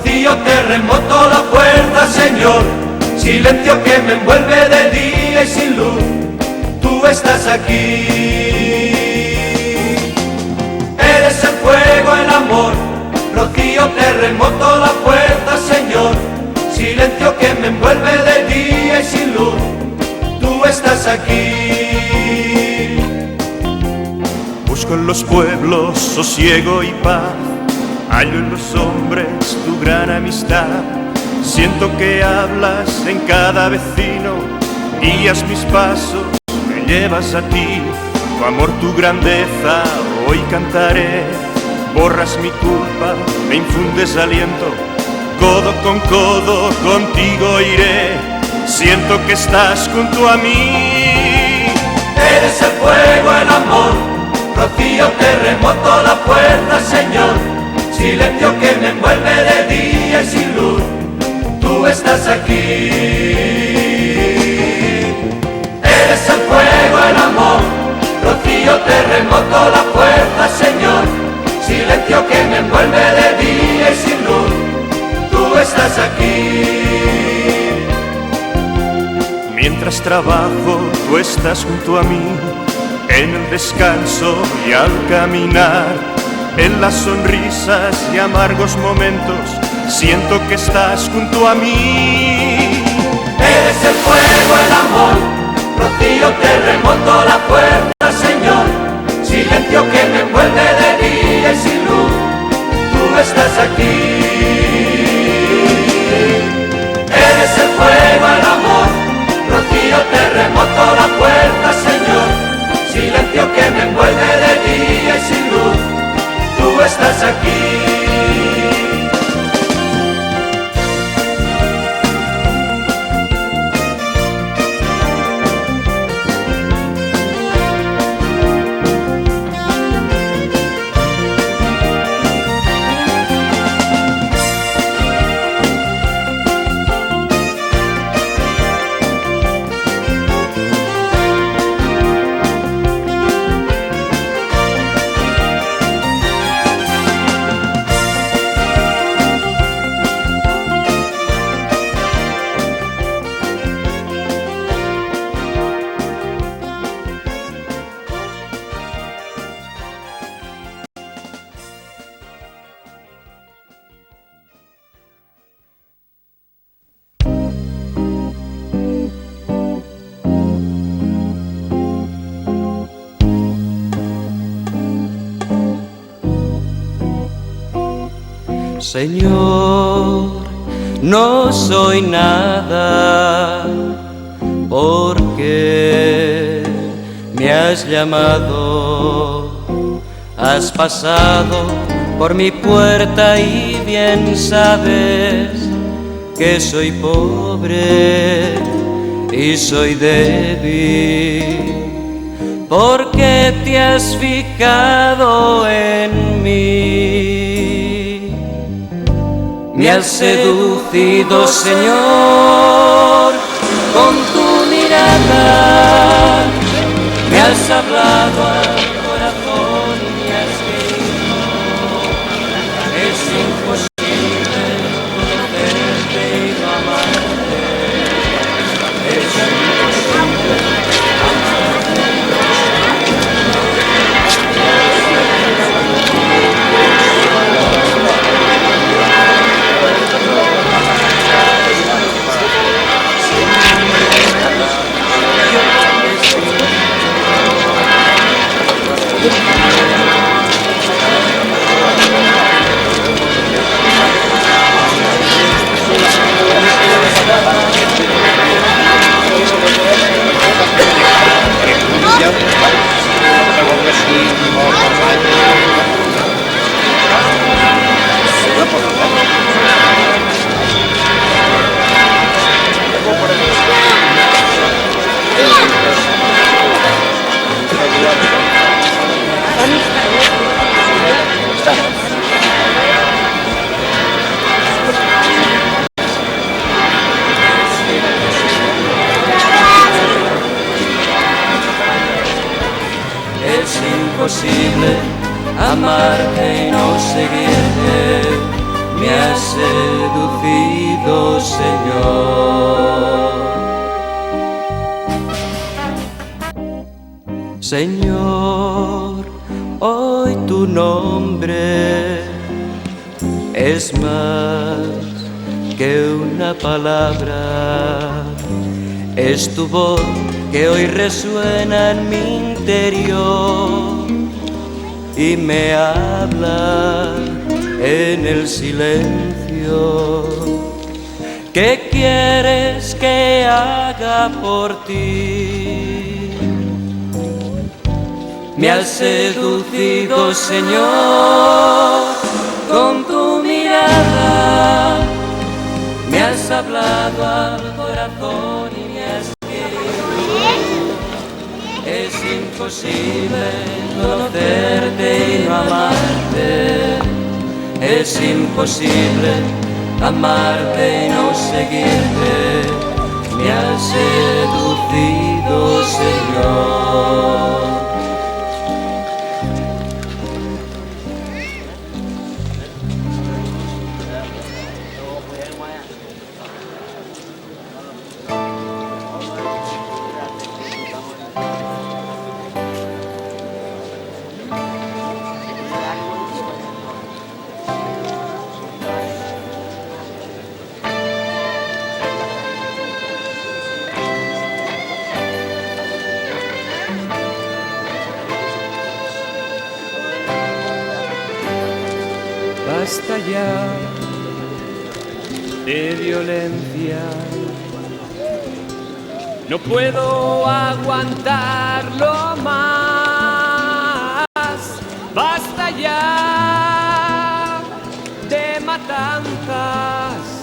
rocío, terremoto, la fuerza, Señor. Silencio que me envuelve de día y sin luz, tú estás aquí. Eres el fuego, el amor, rocío, terremoto, la fuerza, Señor. Silencio que me envuelve de día y sin luz, tú estás aquí. Busco en los pueblos sosiego y paz, hallo en los hombres tu gran amistad. Siento que hablas en cada vecino, guías mis pasos, me llevas a ti. Tu amor, tu grandeza, hoy cantaré. Borras mi culpa, me infundes aliento, codo con codo contigo iré. Siento que estás junto a mí. Eres el fuego, el amor, rocío, terremoto, la fuerza, Señor. Silencio que me envuelve de día y sin luz, tú estás aquí. Eres el fuego, el amor, rocío, terremoto, la fuerza, Señor. Silencio que me envuelve de día y sin luz, tú estás aquí. Mientras trabajo, tú estás junto a mí, en el descanso y al caminar, en las sonrisas y amargos momentos, siento que estás junto a mí. Eres el fuego, el amor, rocío, terremoto, la fuerza, Señor. Silencio que me envuelve de día y sin luz, tú estás aquí. Eres el fuego, el amor, rocío, terremoto, la fuerza, Señor. Silencio que me envuelve de día y sin luz, tú estás aquí. Señor, no soy nada, porque me has llamado. Has pasado por mi puerta y bien sabes que soy pobre y soy débil, porque te has fijado en mí. Me has seducido, Señor, con tu mirada. Me has hablado al corazón y has dicho: es imposible conocerte y no amarte. Es imposible amarte. Es imposible amarte y no seguirte. me has seducido, Señor. Señor, hoy tu nombre es más que una palabra, es tu voz que hoy resuena en mi interior y me habla en el silencio. ¿Qué quieres que haga por ti? Me has seducido, Señor, con tu mirada. Me has hablado al corazón y me has querido. Es imposible conocerte y no amarte. Es imposible amarte y no seguirte. Me has seducido, Señor. Basta ya de violencia, no puedo aguantarlo más. Basta ya de matanzas.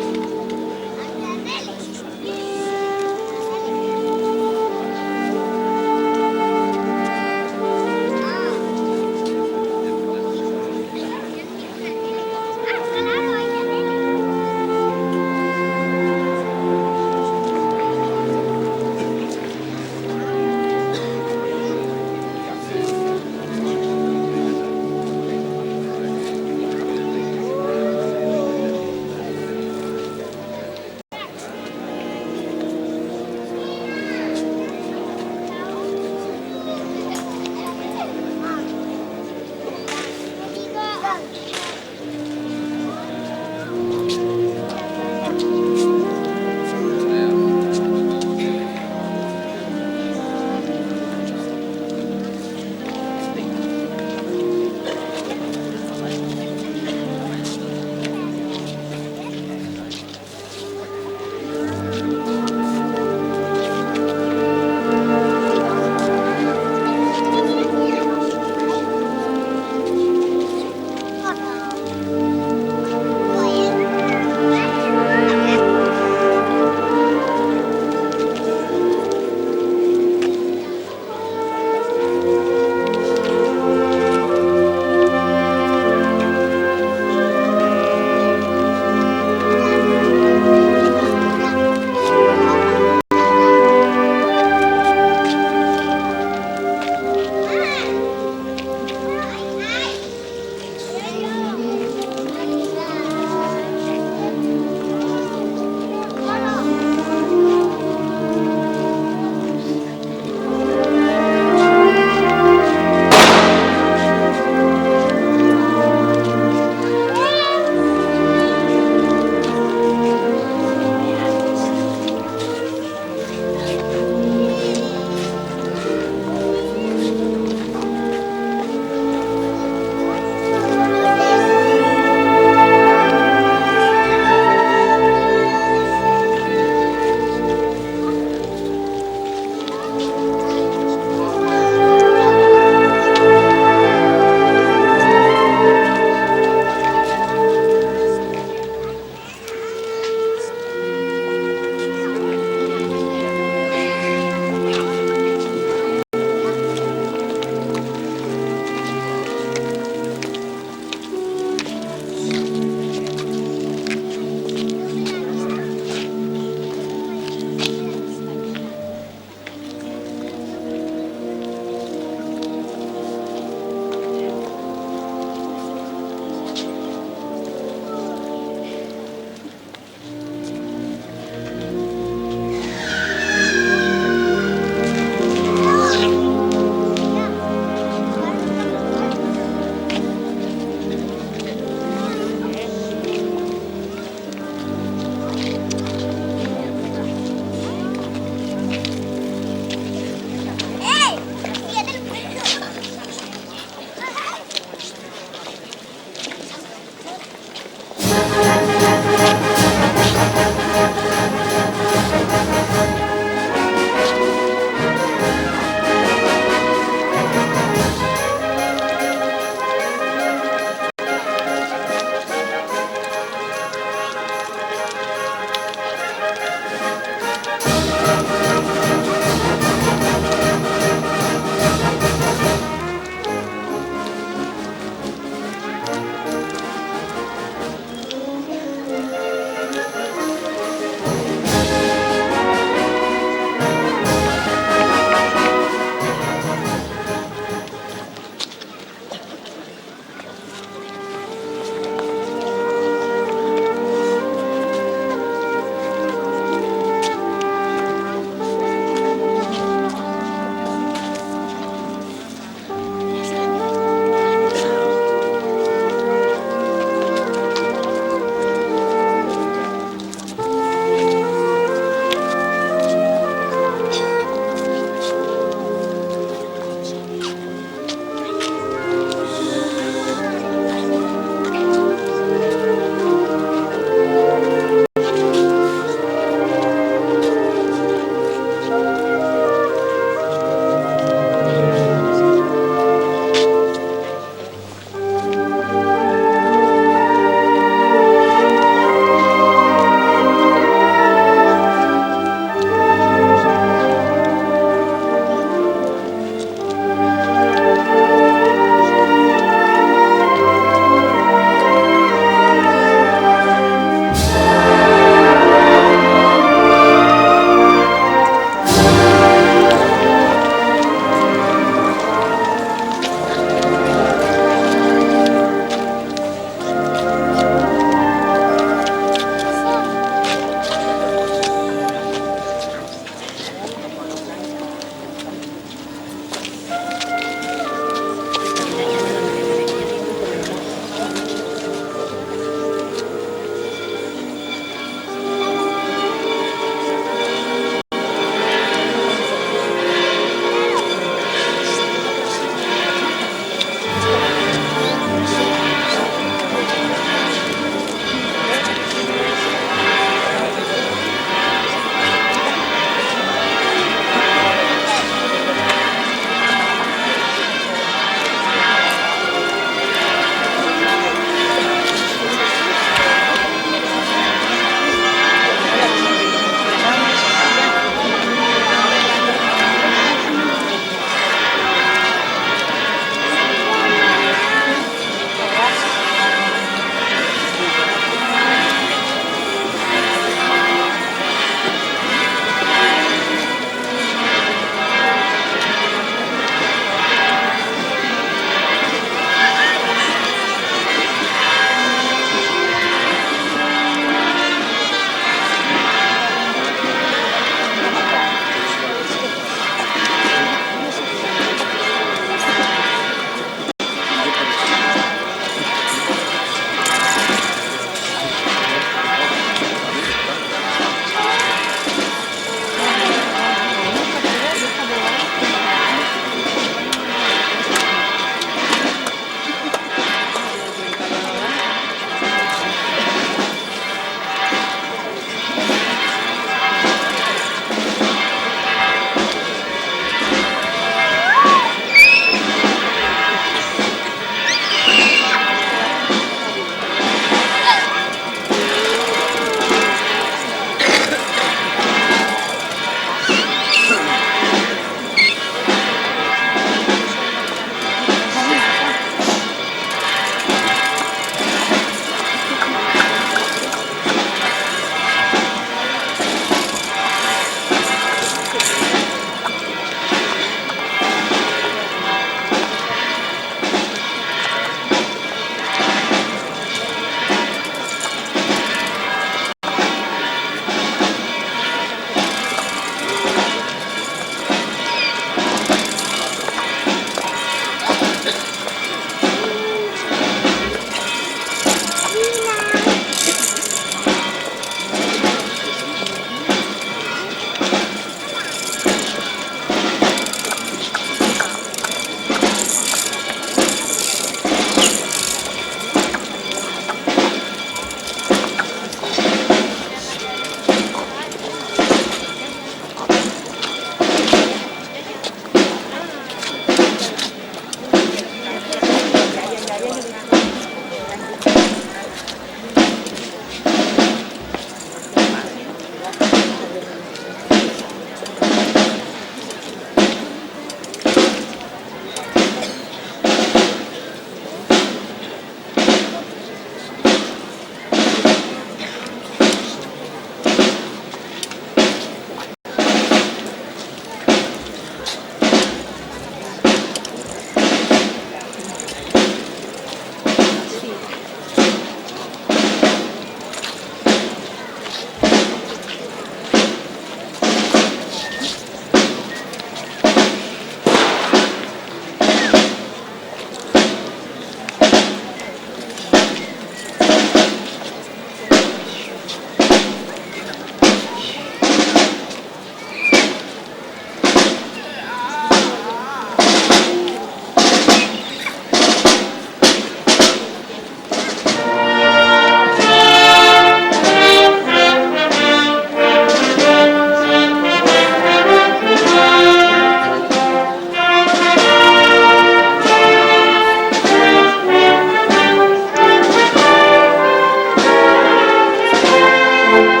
Señor.